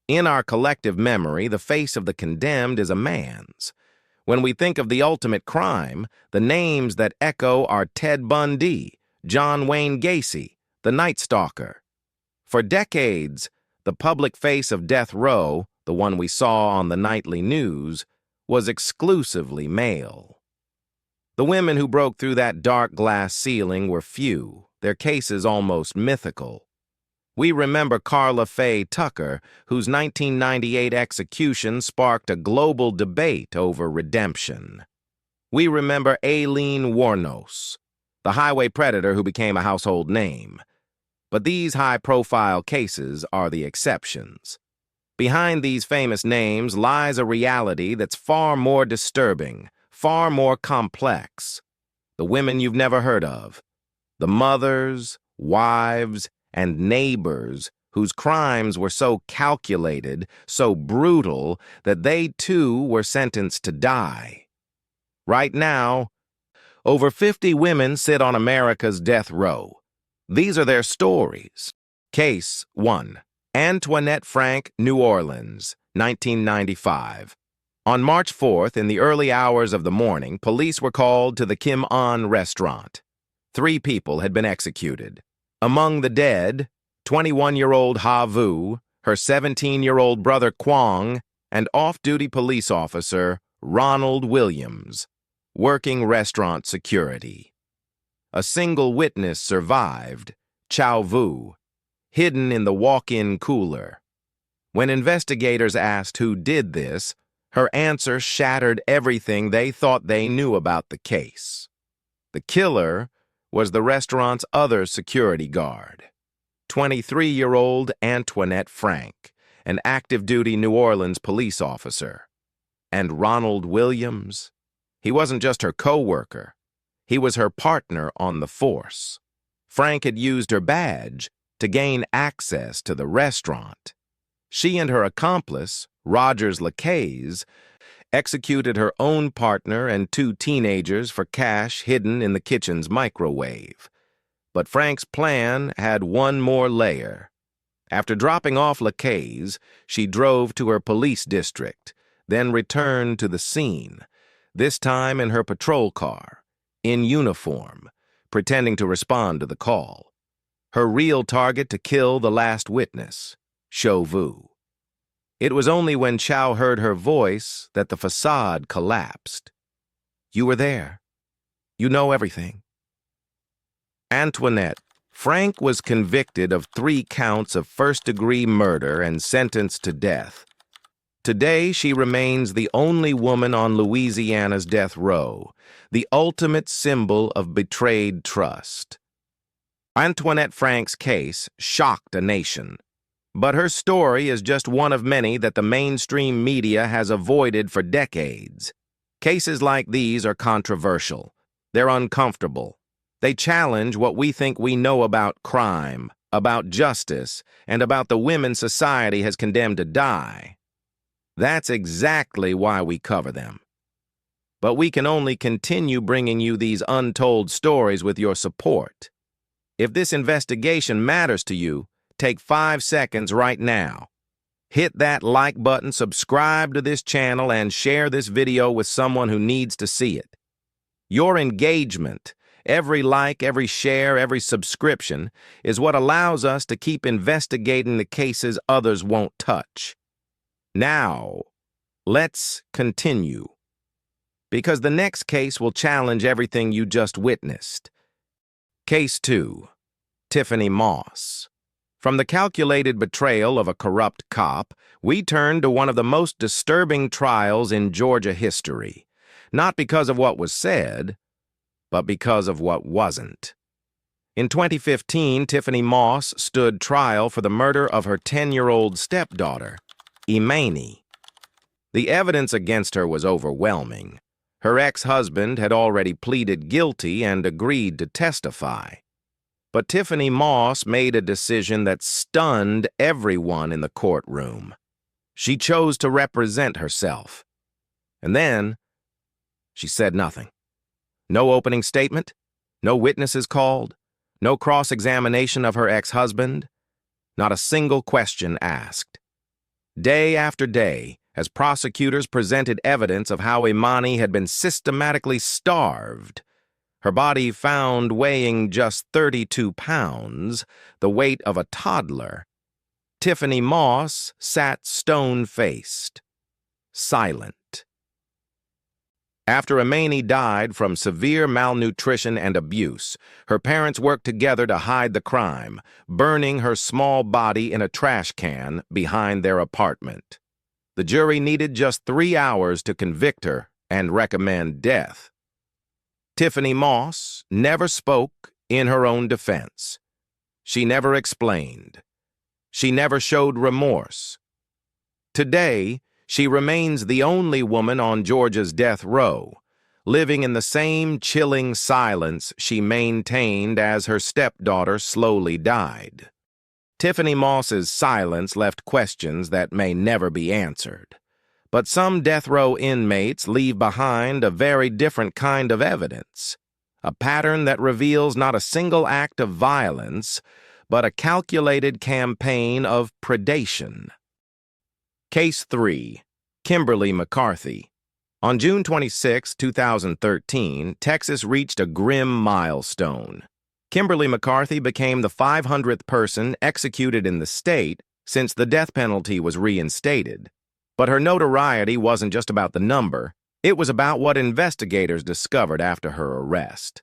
In our collective memory, the face of the condemned is a man's. When we think of the ultimate crime, the names that echo are Ted Bundy, John Wayne Gacy, the Night Stalker. For decades, the public face of death row, the one we saw on the nightly news, was exclusively male. The women who broke through that dark glass ceiling were few, their cases almost mythical. We remember Carla Faye Tucker, whose 1998 execution sparked a global debate over redemption. We remember Aileen Wuornos, the highway predator who became a household name. But these high-profile cases are the exceptions. Behind these famous names lies a reality that's far more disturbing, far more complex. The women you've never heard of, the mothers, wives, and neighbors whose crimes were so calculated, so brutal, that they too were sentenced to die. Right now, over 50 women sit on America's death row. These are their stories. Case 1. Antoinette Frank, New Orleans, 1995. On March 4th, in the early hours of the morning, police were called to the Kim An restaurant. 3 people had been executed. Among the dead, 21-year-old Ha Vu, her 17-year-old brother Kwong, and off-duty police officer Ronald Williams, working restaurant security. A single witness survived, Chow Vu, hidden in the walk-in cooler. When investigators asked who did this, her answer shattered everything they thought they knew about the case. The killer was the restaurant's other security guard, 23-year-old Antoinette Frank, an active-duty New Orleans police officer. And Ronald Williams? He wasn't just her co-worker. He was her partner on the force. Frank had used her badge to gain access to the restaurant. She and her accomplice, Rogers Lacaze, executed her own partner and 2 teenagers for cash hidden in the kitchen's microwave. But Frank's plan had one more layer. After dropping off Lacaze, she drove to her police district, then returned to the scene, this time in her patrol car, in uniform, pretending to respond to the call. Her real target to kill the last witness, Chow Vu. It was only when Chow heard her voice that the facade collapsed. You were there. You know everything. Antoinette Frank was convicted of 3 counts of first-degree murder and sentenced to death. Today, she remains the only woman on Louisiana's death row, the ultimate symbol of betrayed trust. Antoinette Frank's case shocked a nation. But her story is just one of many that the mainstream media has avoided for decades. Cases like these are controversial. They're uncomfortable. They challenge what we think we know about crime, about justice, and about the women society has condemned to die. That's exactly why we cover them. But we can only continue bringing you these untold stories with your support. If this investigation matters to you, take 5 seconds right now. Hit that like button, subscribe to this channel, and share this video with someone who needs to see it. Your engagement, every like, every share, every subscription, is what allows us to keep investigating the cases others won't touch. Now, let's continue. Because the next case will challenge everything you just witnessed. Case 2. Tiffany Moss. From the calculated betrayal of a corrupt cop, we turn to one of the most disturbing trials in Georgia history, not because of what was said, but because of what wasn't. In 2015, Tiffany Moss stood trial for the murder of her 10-year-old stepdaughter, Imani. The evidence against her was overwhelming. Her ex-husband had already pleaded guilty and agreed to testify. But Tiffany Moss made a decision that stunned everyone in the courtroom. She chose to represent herself. And then, she said nothing. No opening statement, no witnesses called, no cross-examination of her ex-husband, not a single question asked. Day after day, as prosecutors presented evidence of how Imani had been systematically starved, her body found weighing just 32 pounds, the weight of a toddler, Tiffany Moss sat stone-faced, silent. After Imani died from severe malnutrition and abuse, her parents worked together to hide the crime, burning her small body in a trash can behind their apartment. The jury needed just 3 hours to convict her and recommend death. Tiffany Moss never spoke in her own defense. She never explained. She never showed remorse. Today, she remains the only woman on Georgia's death row, living in the same chilling silence she maintained as her stepdaughter slowly died. Tiffany Moss's silence left questions that may never be answered. But some death row inmates leave behind a very different kind of evidence, a pattern that reveals not a single act of violence, but a calculated campaign of predation. Case 3. Kimberly McCarthy. On June 26, 2013, Texas reached a grim milestone. Kimberly McCarthy became the 500th person executed in the state since the death penalty was reinstated. But her notoriety wasn't just about the number, it was about what investigators discovered after her arrest.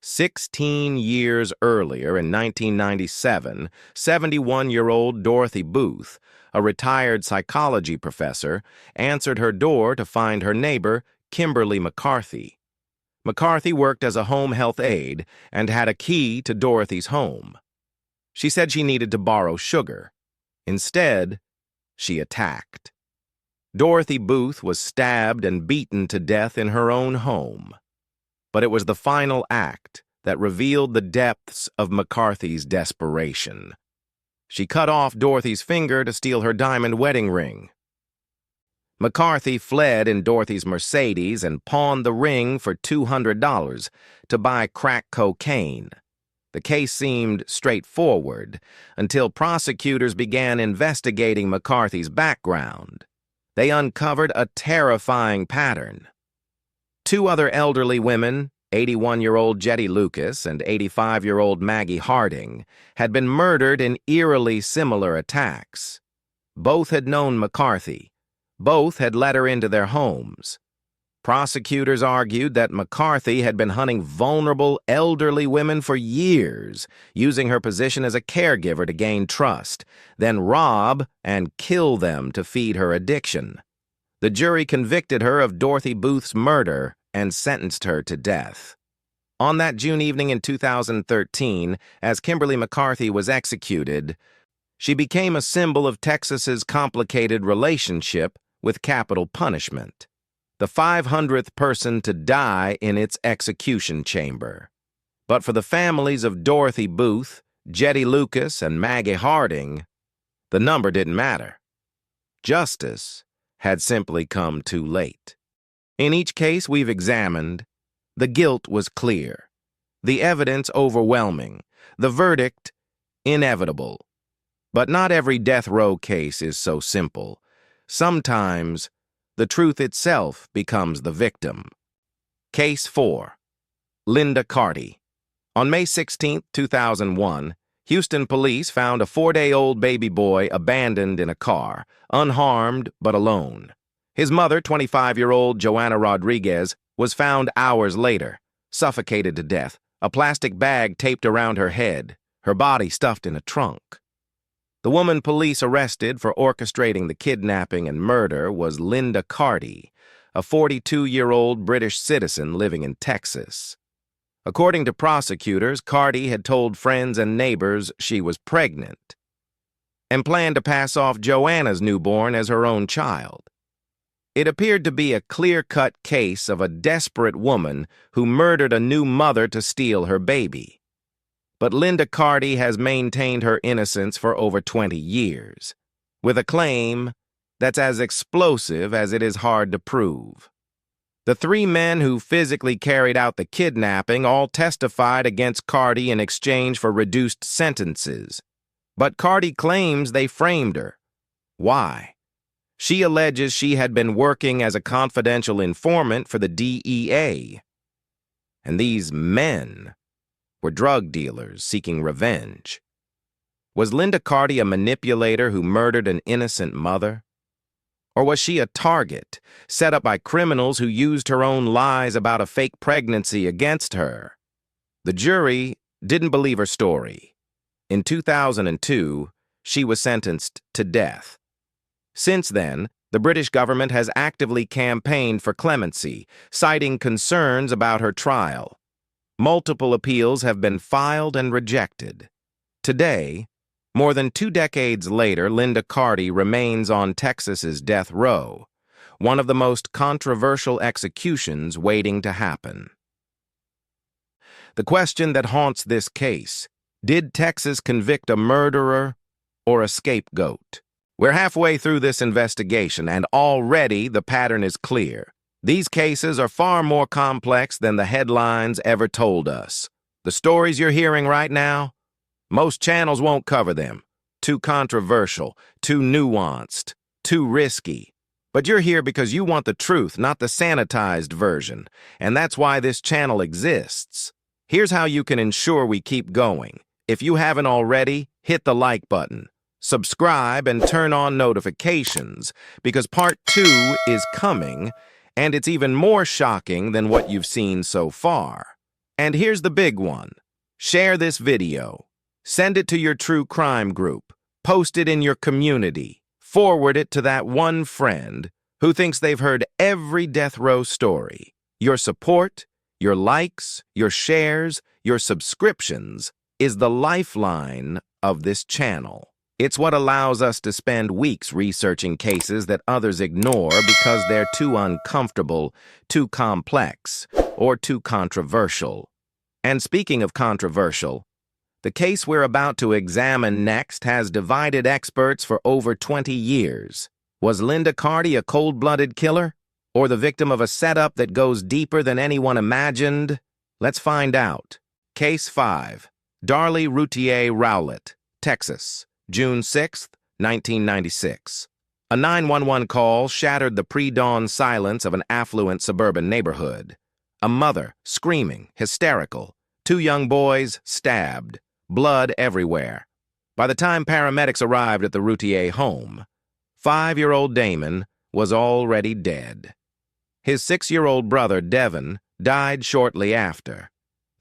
16 years earlier, in 1997, 71-year-old Dorothy Booth, a retired psychology professor, answered her door to find her neighbor, Kimberly McCarthy. McCarthy worked as a home health aide and had a key to Dorothy's home. She said she needed to borrow sugar. Instead, she attacked. Dorothy Booth was stabbed and beaten to death in her own home. But it was the final act that revealed the depths of McCarthy's desperation. She cut off Dorothy's finger to steal her diamond wedding ring. McCarthy fled in Dorothy's Mercedes and pawned the ring for $200 to buy crack cocaine. The case seemed straightforward until prosecutors began investigating McCarthy's background. They uncovered a terrifying pattern. 2 other elderly women, 81-year-old Jetty Lucas and 85-year-old Maggie Harding, had been murdered in eerily similar attacks. Both had known McCarthy. Both had let her into their homes. Prosecutors argued that McCarthy had been hunting vulnerable elderly women for years, using her position as a caregiver to gain trust, then rob and kill them to feed her addiction. The jury convicted her of Dorothy Booth's murder and sentenced her to death. On that June evening in 2013, as Kimberly McCarthy was executed, she became a symbol of Texas's complicated relationship with capital punishment, the 500th person to die in its execution chamber. But for the families of Dorothy Booth, Jetty Lucas, and Maggie Harding, the number didn't matter. Justice had simply come too late. In each case we've examined, the guilt was clear, the evidence overwhelming, the verdict inevitable. But not every death row case is so simple. Sometimes, the truth itself becomes the victim. Case 4. Linda Carty. On May 16, 2001, Houston police found a 4-day-old baby boy abandoned in a car, unharmed but alone. His mother, 25-year-old Joanna Rodriguez, was found hours later, suffocated to death, a plastic bag taped around her head, her body stuffed in a trunk. The woman police arrested for orchestrating the kidnapping and murder was Linda Carty, a 42-year-old British citizen living in Texas. According to prosecutors, Carty had told friends and neighbors she was pregnant and planned to pass off Joanna's newborn as her own child. It appeared to be a clear-cut case of a desperate woman who murdered a new mother to steal her baby. But Linda Carty has maintained her innocence for over 20 years, with a claim that's as explosive as it is hard to prove. The 3 men who physically carried out the kidnapping all testified against Carty in exchange for reduced sentences. But Carty claims they framed her. Why? She alleges she had been working as a confidential informant for the DEA. And these men were drug dealers seeking revenge. Was Linda Carty a manipulator who murdered an innocent mother? Or was she a target set up by criminals who used her own lies about a fake pregnancy against her? The jury didn't believe her story. In 2002, she was sentenced to death. Since then, the British government has actively campaigned for clemency, citing concerns about her trial. Multiple appeals have been filed and rejected. Today, more than 2 decades later, Linda Carty remains on Texas's death row, one of the most controversial executions waiting to happen. The question that haunts this case: did Texas convict a murderer or a scapegoat? We're halfway through this investigation, and already the pattern is clear. These cases are far more complex than the headlines ever told us. The stories you're hearing right now, most channels won't cover them. Too controversial, too nuanced, too risky. But you're here because you want the truth, not the sanitized version, and that's why this channel exists. Here's how you can ensure we keep going. If you haven't already, hit the like button, subscribe, and turn on notifications, because part 2 is coming, and it's even more shocking than what you've seen so far. And here's the big one. Share this video. Send it to your true crime group. Post it in your community. Forward it to that one friend who thinks they've heard every death row story. Your support, your likes, your shares, your subscriptions is the lifeline of this channel. It's what allows us to spend weeks researching cases that others ignore because they're too uncomfortable, too complex, or too controversial. And speaking of controversial, the case we're about to examine next has divided experts for over 20 years. Was Linda Carty a cold-blooded killer, or the victim of a setup that goes deeper than anyone imagined? Let's find out. Case 5. Darlie Routier Rowlett, Texas, June 6, 1996. A 911 call shattered the pre-dawn silence of an affluent suburban neighborhood. A mother, screaming, hysterical. 2 young boys, stabbed. Blood everywhere. By the time paramedics arrived at the Routier home, 5-year-old Damon was already dead. His 6-year-old brother, Devin, died shortly after.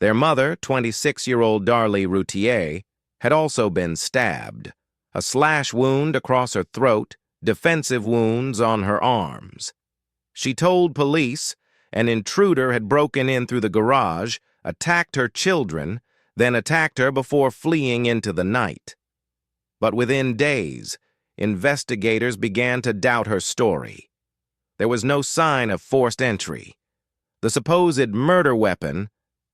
Their mother, 26-year-old Darlie Routier, had also been stabbed. A slash wound across her throat, defensive wounds on her arms. She told police an intruder had broken in through the garage, attacked her children, then attacked her before fleeing into the night. But within days, investigators began to doubt her story. There was no sign of forced entry. The supposed murder weapon,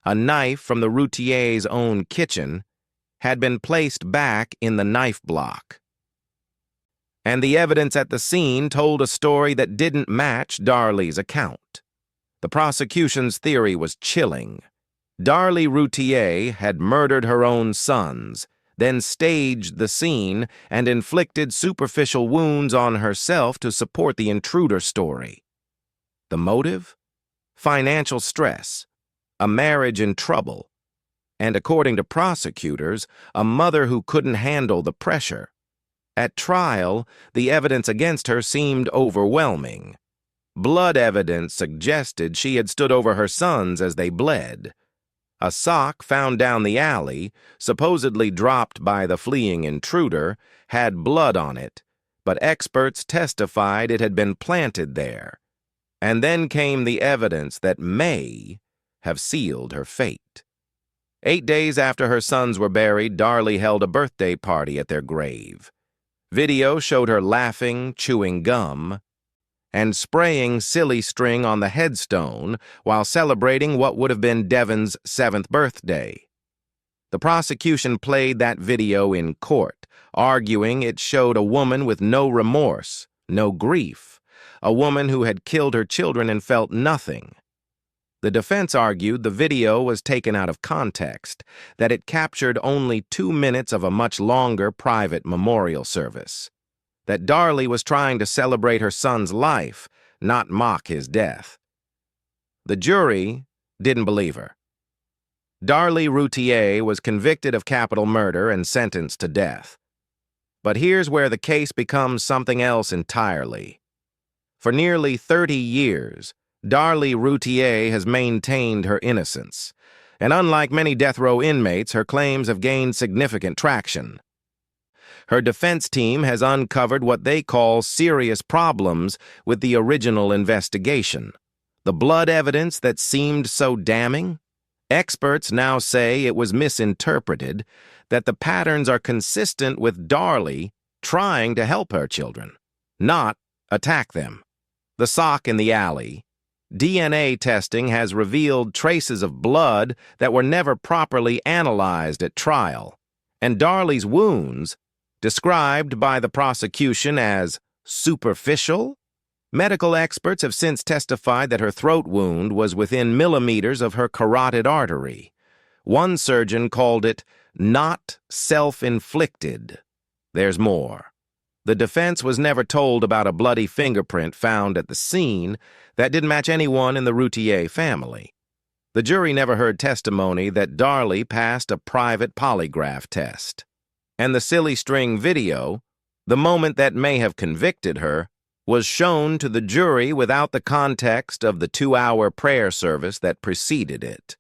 a knife from the Routier's own kitchen, had been placed back in the knife block. And the evidence at the scene told a story that didn't match Darlie's account. The prosecution's theory was chilling. Darlie Routier had murdered her own sons, then staged the scene and inflicted superficial wounds on herself to support the intruder story. The motive? Financial stress, a marriage in trouble, and according to prosecutors, a mother who couldn't handle the pressure. At trial, the evidence against her seemed overwhelming. Blood evidence suggested she had stood over her sons as they bled. A sock found down the alley, supposedly dropped by the fleeing intruder, had blood on it, but experts testified it had been planted there. And then came the evidence that may have sealed her fate. 8 days after her sons were buried, Darlie held a birthday party at their grave. Video showed her laughing, chewing gum, and spraying silly string on the headstone while celebrating what would have been Devin's 7th birthday. The prosecution played that video in court, arguing it showed a woman with no remorse, no grief, a woman who had killed her children and felt nothing. The defense argued the video was taken out of context, that it captured only 2 minutes of a much longer private memorial service, that Darlie was trying to celebrate her son's life, not mock his death. The jury didn't believe her. Darlie Routier was convicted of capital murder and sentenced to death. But here's where the case becomes something else entirely. For nearly 30 years, Darlie Routier has maintained her innocence, and unlike many death row inmates, her claims have gained significant traction. Her defense team has uncovered what they call serious problems with the original investigation. The blood evidence that seemed so damning? Experts now say it was misinterpreted, that the patterns are consistent with Darlie trying to help her children, not attack them. The sock in the alley. DNA testing has revealed traces of blood that were never properly analyzed at trial, and Darlie's wounds, described by the prosecution as superficial. Medical experts have since testified that her throat wound was within millimeters of her carotid artery. One surgeon called it not self-inflicted. There's more. The defense was never told about a bloody fingerprint found at the scene that didn't match anyone in the Routier family. The jury never heard testimony that Darlie passed a private polygraph test. And the silly string video, the moment that may have convicted her, was shown to the jury without the context of the 2-hour prayer service that preceded it.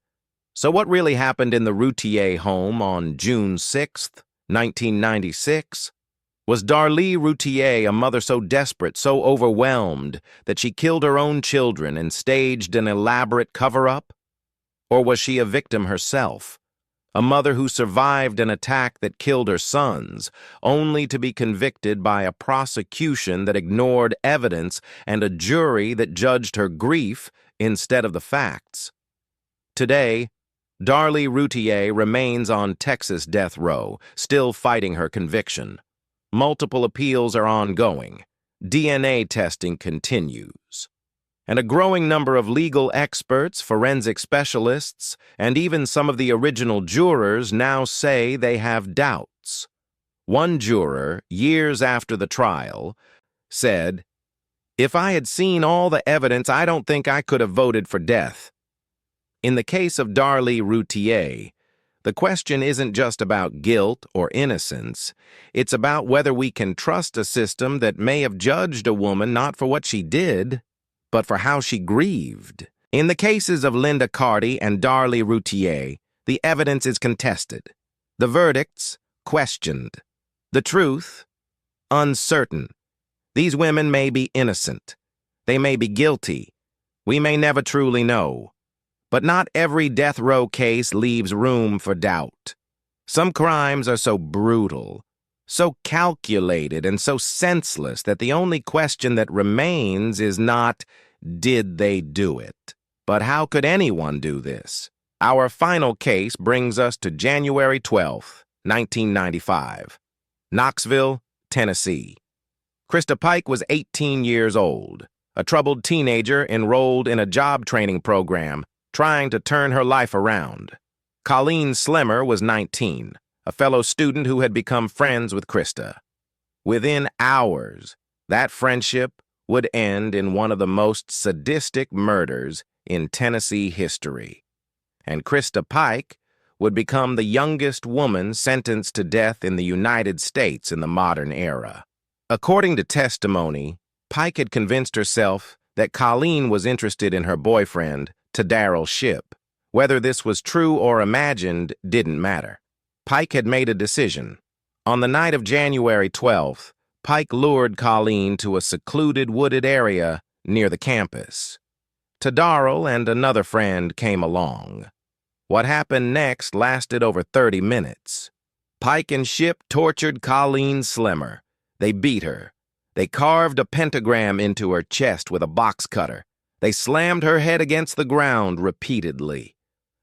So what really happened in the Routier home on June 6, 1996? Was Darlie Routier a mother so desperate, so overwhelmed, that she killed her own children and staged an elaborate cover-up? Or was she a victim herself? A mother who survived an attack that killed her sons, only to be convicted by a prosecution that ignored evidence and a jury that judged her grief instead of the facts. Today, Darlie Routier remains on Texas death row, still fighting her conviction. Multiple appeals are ongoing. DNA testing continues. And a growing number of legal experts, forensic specialists, and even some of the original jurors now say they have doubts. One juror, years after the trial, said, "If I had seen all the evidence, I don't think I could have voted for death." In the case of Darlie Routier, the question isn't just about guilt or innocence. It's about whether we can trust a system that may have judged a woman not for what she did, but for how she grieved. In the cases of Linda Carty and Darlie Routier, the evidence is contested. The verdicts, questioned. The truth, uncertain. These women may be innocent. They may be guilty. We may never truly know. But not every death row case leaves room for doubt. Some crimes are so brutal, so calculated, and so senseless that the only question that remains is not, did they do it? But how could anyone do this? Our final case brings us to January 12, 1995. Knoxville, Tennessee. Christa Pike was 18 years old, a troubled teenager enrolled in a job training program, trying to turn her life around. Colleen Slimmer was 19, a fellow student who had become friends with Christa. Within hours, that friendship would end in one of the most sadistic murders in Tennessee history. And Christa Pike would become the youngest woman sentenced to death in the United States in the modern era. According to testimony, Pike had convinced herself that Colleen was interested in her boyfriend, Darlie Ship. Whether this was true or imagined didn't matter. Pike had made a decision. On the night of January 12th, Pike lured Colleen to a secluded wooded area near the campus. Darlie and another friend came along. What happened next lasted over 30 minutes. Pike and Ship tortured Colleen Slimmer. They beat her. They carved a pentagram into her chest with a box cutter. They slammed her head against the ground repeatedly.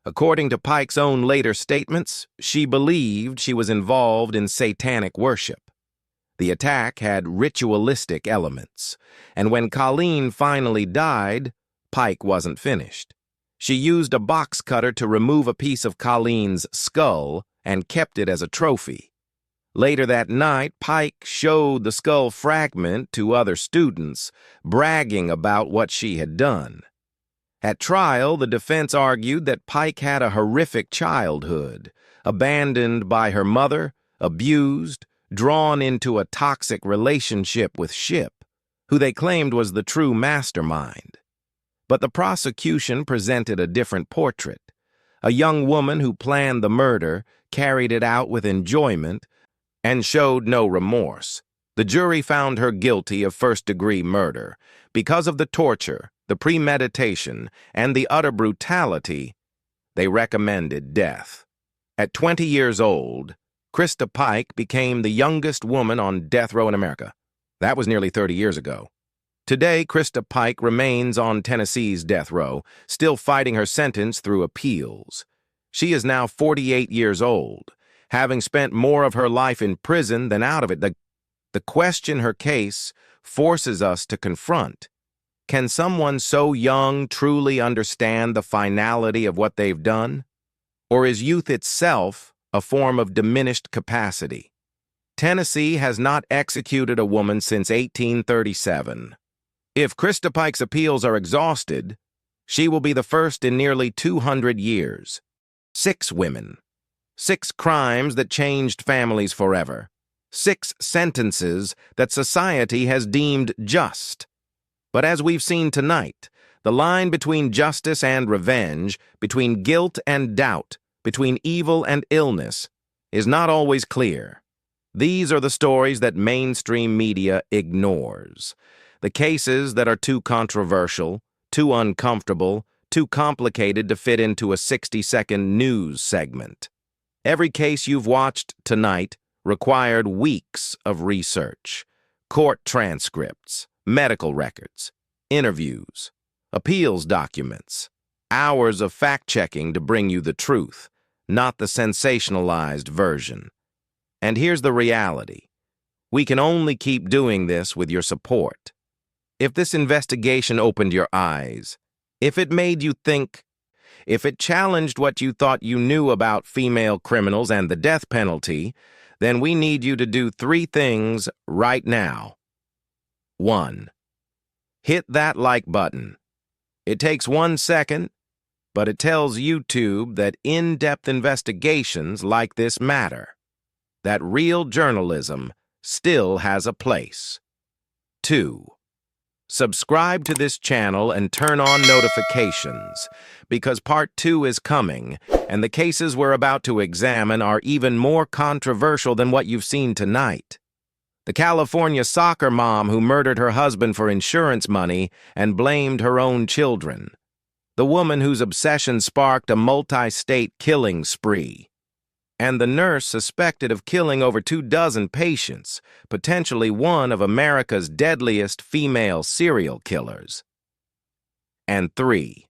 According to Pike's own later statements, she believed she was involved in satanic worship. The attack had ritualistic elements, and when Colleen finally died, Pike wasn't finished. She used a box cutter to remove a piece of Colleen's skull and kept it as a trophy. Later that night, Pike showed the skull fragment to other students, bragging about what she had done. At trial, the defense argued that Pike had a horrific childhood, abandoned by her mother, abused, drawn into a toxic relationship with Ship, who they claimed was the true mastermind. But the prosecution presented a different portrait. A young woman who planned the murder, carried it out with enjoyment, and showed no remorse. The jury found her guilty of first-degree murder. Because of the torture, the premeditation, and the utter brutality, they recommended death. At 20 years old, Christa Pike became the youngest woman on death row in America. That was nearly 30 years ago. Today, Christa Pike remains on Tennessee's death row, still fighting her sentence through appeals. She is now 48 years old, having spent more of her life in prison than out of it. The question her case forces us to confront: can someone so young truly understand the finality of what they've done? Or is youth itself a form of diminished capacity? Tennessee has not executed a woman since 1837. If Christa Pike's appeals are exhausted, she will be the first in nearly 200 years. 6 women. 6 crimes that changed families forever. 6 sentences that society has deemed just. But as we've seen tonight, the line between justice and revenge, between guilt and doubt, between evil and illness, is not always clear. These are the stories that mainstream media ignores. The cases that are too controversial, too uncomfortable, too complicated to fit into a 60-second news segment. Every case you've watched tonight required weeks of research, court transcripts, medical records, interviews, appeals documents, hours of fact-checking to bring you the truth, not the sensationalized version. And here's the reality. We can only keep doing this with your support. If this investigation opened your eyes, if it made you think, if it challenged what you thought you knew about female criminals and the death penalty, then we need you to do 3 things right now. 1. Hit that like button. It takes 1 second, but it tells YouTube that in-depth investigations like this matter, that real journalism still has a place. 2. Subscribe to this channel and turn on notifications, because part 2 is coming, and the cases we're about to examine are even more controversial than what you've seen tonight. The California soccer mom who murdered her husband for insurance money and blamed her own children. The woman whose obsession sparked a multi-state killing spree. And the nurse suspected of killing over 24 patients, potentially one of America's deadliest female serial killers. And 3,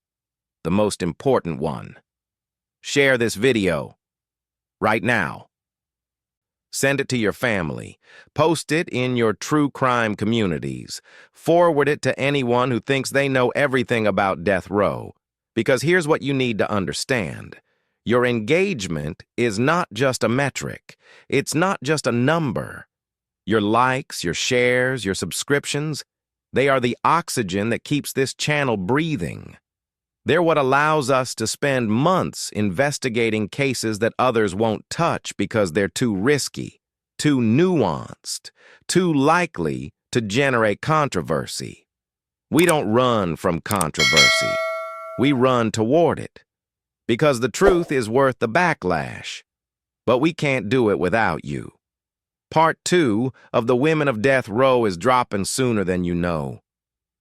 the most important one. Share this video right now. Send it to your family. Post it in your true crime communities. Forward it to anyone who thinks they know everything about death row. Because here's what you need to understand. Your engagement is not just a metric. It's not just a number. Your likes, your shares, your subscriptions, they are the oxygen that keeps this channel breathing. They're what allows us to spend months investigating cases that others won't touch because they're too risky, too nuanced, too likely to generate controversy. We don't run from controversy. We run toward it. Because the truth is worth the backlash. But we can't do it without you. Part 2 of The Women of Death Row is dropping sooner than you know.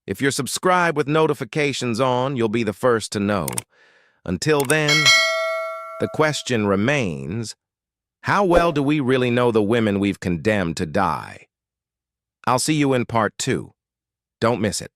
If you're subscribed with notifications on, you'll be the first to know. Until then, the question remains, how well do we really know the women we've condemned to die? I'll see you in part 2. Don't miss it.